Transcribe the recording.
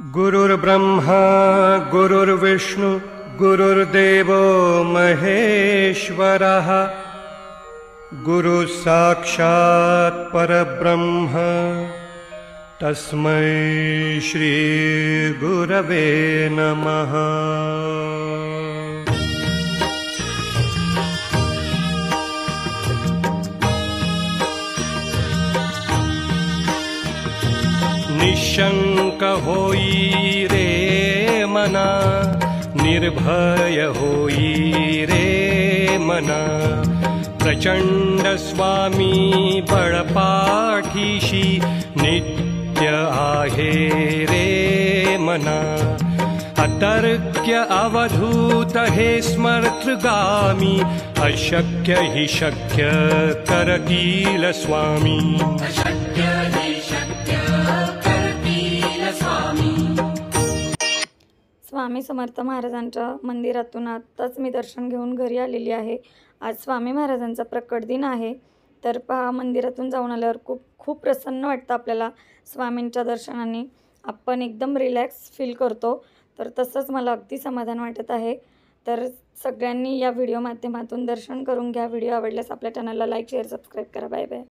गुरुर्ब्रह्मा गुरुर्विष्णु गुरुर्देवो महेश्वरः गुरुः साक्षात् परब्रह्म तस्मै श्री गुरवे नमः। निशंक होई रे मना, निर्भय होई रे मना, प्रचंड स्वामी बळपाठीशी नित्य आहे रे मना। अतर्क्य अवधूत हे स्मर्तगामी, अशक्य हि शक्य करतील स्वामी। स्वामी समर्थ महाराजांच्या मंदिरातून आत्ताच मी दर्शन घेऊन घरी आलेली आहे। आज स्वामी महाराजांचा प्रकट दिन आहे, तर पहा मंदिरातून जाऊन आल्यावर खूप प्रसन्न वाटतं आपल्याला। स्वामींच्या दर्शनाने आपण एकदम रिलॅक्स फील करतो, तर तसंच मला अगदी समाधान वाटत आहे। तर सगळ्यांनी या व्हिडिओ माध्यमातून दर्शन करून घ्या। व्हिडिओ आवडल्यास आपल्या चॅनलला लाईक शेअर सबस्क्राईब करा। Bye bye.